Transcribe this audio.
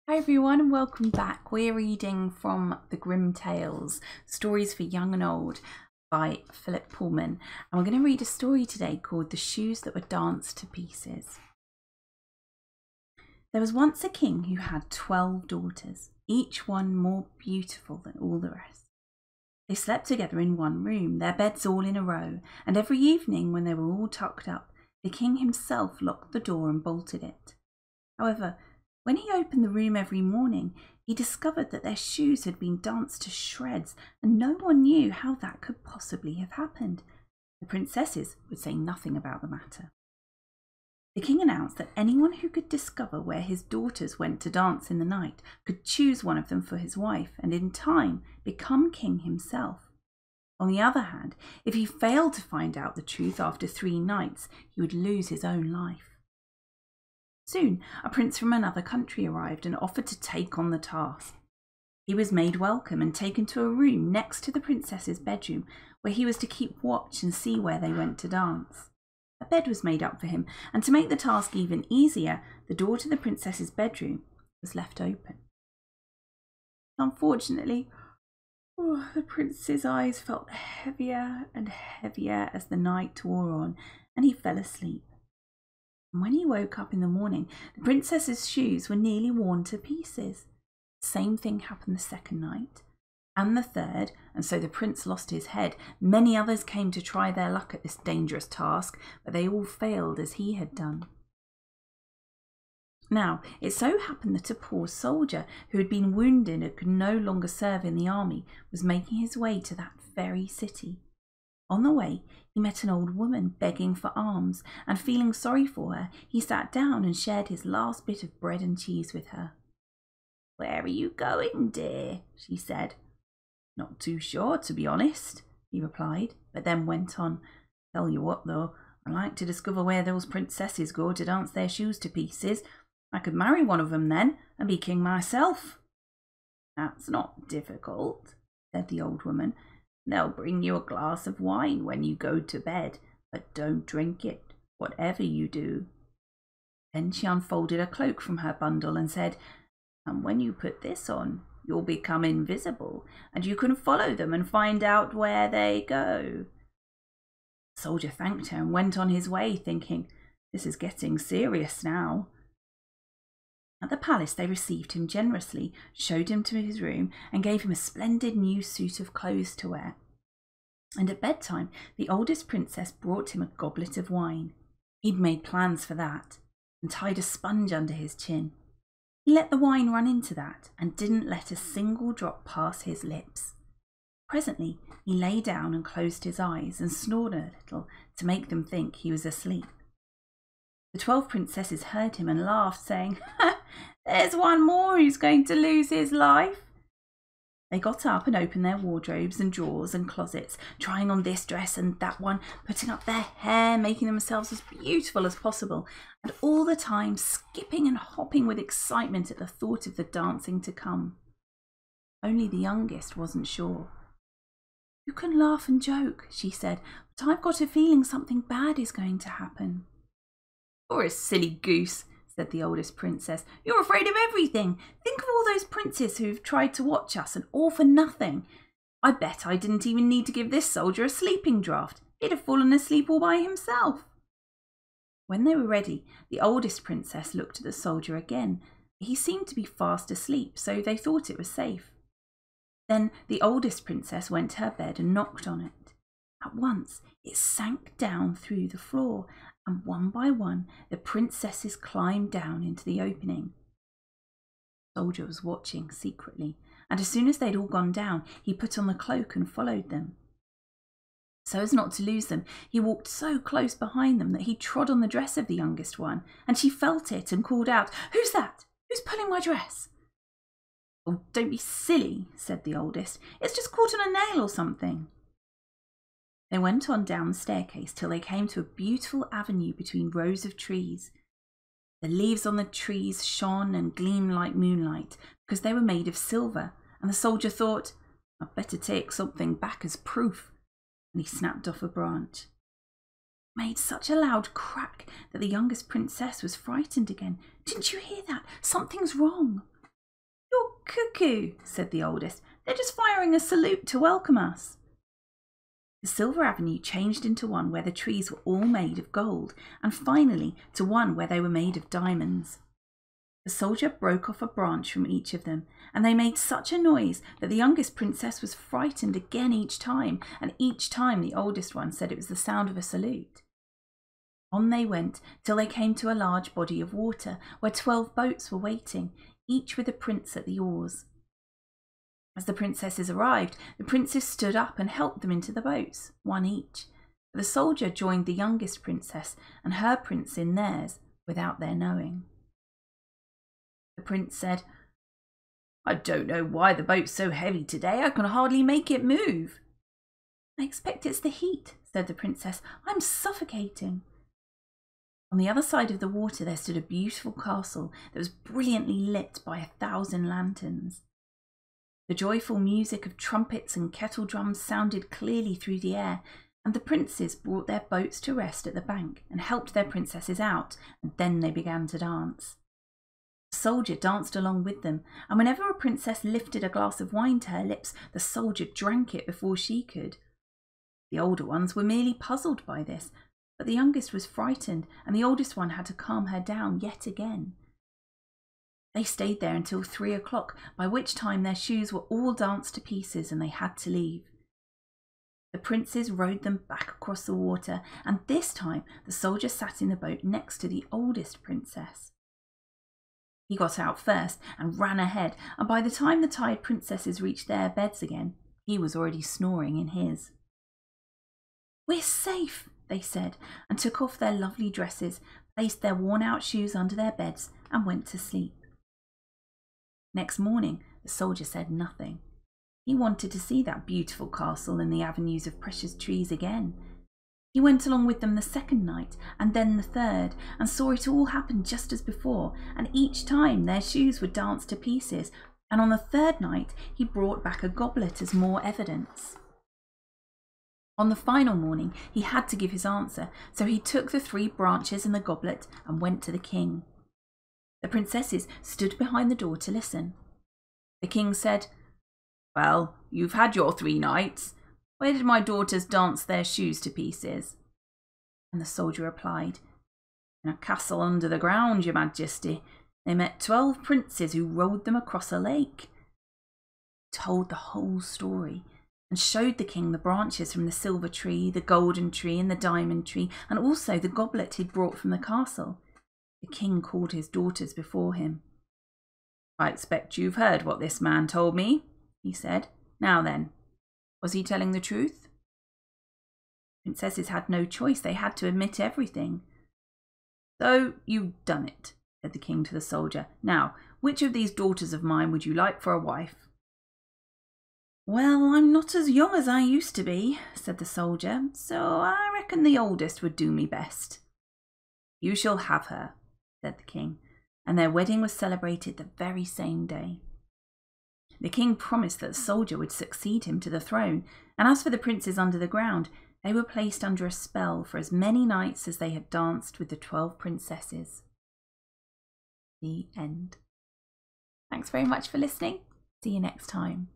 Hi everyone and welcome back. We're reading from the Grimm Tales, Stories for Young and Old by Philip Pullman. And we're going to read a story today called The Shoes That Were Danced to Pieces. There was once a king who had 12 daughters, each one more beautiful than all the rest. They slept together in one room, their beds all in a row, and every evening when they were all tucked up, the king himself locked the door and bolted it. However, when he opened the room every morning, he discovered that their shoes had been danced to shreds, and no one knew how that could possibly have happened. The princesses would say nothing about the matter. The king announced that anyone who could discover where his daughters went to dance in the night could choose one of them for his wife and in time become king himself. On the other hand, if he failed to find out the truth after 3 nights, he would lose his own life. Soon, a prince from another country arrived and offered to take on the task. He was made welcome and taken to a room next to the princess's bedroom, where he was to keep watch and see where they went to dance. A bed was made up for him, and to make the task even easier, the door to the princess's bedroom was left open. Unfortunately, the prince's eyes felt heavier and heavier as the night wore on, and he fell asleep. When he woke up in the morning, the princess's shoes were nearly worn to pieces. The same thing happened the second night, and the third, and so the prince lost his head. Many others came to try their luck at this dangerous task, but they all failed as he had done. Now, it so happened that a poor soldier who had been wounded and could no longer serve in the army was making his way to that very city. On the way, he met an old woman begging for alms, and feeling sorry for her, he sat down and shared his last bit of bread and cheese with her. "Where are you going, dear?" she said. "Not too sure, to be honest," he replied, but then went on. "Tell you what, though, I like to discover where those princesses go to dance their shoes to pieces. I could marry one of them then, and be king myself." "That's not difficult," said the old woman. "They'll bring you a glass of wine when you go to bed, but don't drink it, whatever you do." Then she unfolded a cloak from her bundle and said, "And when you put this on, you'll become invisible, and you can follow them and find out where they go." The soldier thanked her and went on his way, thinking, "This is getting serious now." At the palace they received him generously, showed him to his room, and gave him a splendid new suit of clothes to wear. And at bedtime, the oldest princess brought him a goblet of wine. He'd made plans for that, and tied a sponge under his chin. He let the wine run into that, and didn't let a single drop pass his lips. Presently, he lay down and closed his eyes, and snored a little to make them think he was asleep. The 12 princesses heard him and laughed, saying, "There's one more who's going to lose his life." They got up and opened their wardrobes and drawers and closets, trying on this dress and that one, putting up their hair, making themselves as beautiful as possible, and all the time skipping and hopping with excitement at the thought of the dancing to come. Only the youngest wasn't sure. "You can laugh and joke," she said, "but I've got a feeling something bad is going to happen." "You're a silly goose," said the oldest princess. "You're afraid of everything. Think of all those princes who've tried to watch us, and all for nothing. I bet I didn't even need to give this soldier a sleeping draught. He'd have fallen asleep all by himself." When they were ready, the oldest princess looked at the soldier again. He seemed to be fast asleep, so they thought it was safe. Then the oldest princess went to her bed and knocked on it. At once it sank down through the floor, and one by one the princesses climbed down into the opening. The soldier was watching secretly, and as soon as they'd all gone down, he put on the cloak and followed them. So as not to lose them, he walked so close behind them that he trod on the dress of the youngest one, and she felt it and called out, "Who's that? Who's pulling my dress?" "Oh, don't be silly," said the oldest. "It's just caught on a nail or something." They went on down the staircase till they came to a beautiful avenue between rows of trees. The leaves on the trees shone and gleamed like moonlight because they were made of silver, and the soldier thought, "I'd better take something back as proof," and he snapped off a branch. It made such a loud crack that the youngest princess was frightened again. "Didn't you hear that? Something's wrong." cuckoo, said the oldest. They're just firing a salute to welcome us. The Silver Avenue changed into one where the trees were all made of gold, and finally to one where they were made of diamonds. The soldier broke off a branch from each of them, and they made such a noise that the youngest princess was frightened again each time, and each time the oldest one said it was the sound of a salute. On they went till they came to a large body of water, where 12 boats were waiting, each with a prince at the oars. As the princesses arrived, the princes stood up and helped them into the boats, one each. The soldier joined the youngest princess and her prince in theirs, without their knowing. The prince said, "I don't know why the boat's so heavy today. I can hardly make it move." "I expect it's the heat," said the princess. "I'm suffocating." On the other side of the water there stood a beautiful castle that was brilliantly lit by 1,000 lanterns. The joyful music of trumpets and kettle drums sounded clearly through the air, and the princes brought their boats to rest at the bank and helped their princesses out, and then they began to dance. The soldier danced along with them, and whenever a princess lifted a glass of wine to her lips, the soldier drank it before she could. The older ones were merely puzzled by this, but the youngest was frightened, and the oldest one had to calm her down yet again. They stayed there until 3 o'clock, by which time their shoes were all danced to pieces and they had to leave. The princes rowed them back across the water, and this time the soldier sat in the boat next to the oldest princess. He got out first and ran ahead, and by the time the tired princesses reached their beds again, he was already snoring in his. "We're safe," they said, and took off their lovely dresses, placed their worn-out shoes under their beds, and went to sleep. Next morning, the soldier said nothing. He wanted to see that beautiful castle and the avenues of precious trees again. He went along with them the second night, and then the third, and saw it all happen just as before, and each time their shoes were danced to pieces, and on the third night he brought back a goblet as more evidence. On the final morning he had to give his answer, so he took the 3 branches and the goblet and went to the king. The princesses stood behind the door to listen. The king said, "Well, you've had your 3 nights. Where did my daughters dance their shoes to pieces?" And the soldier replied, "In a castle under the ground, your majesty. They met 12 princes who rowed them across a lake." He told the whole story and showed the king the branches from the silver tree, the golden tree and the diamond tree, and also the goblet he'd brought from the castle. The king called his daughters before him. "I expect you've heard what this man told me," he said. "Now then, was he telling the truth?" Princesses had no choice. They had to admit everything. "So you've done it," said the king to the soldier. "Now, which of these daughters of mine would you like for a wife?" "Well, I'm not as young as I used to be," said the soldier, "so I reckon the oldest would do me best." "You shall have her," said the king, and their wedding was celebrated the very same day. The king promised that the soldier would succeed him to the throne, and as for the princes under the ground, they were placed under a spell for as many nights as they had danced with the 12 princesses. The end. Thanks very much for listening. See you next time.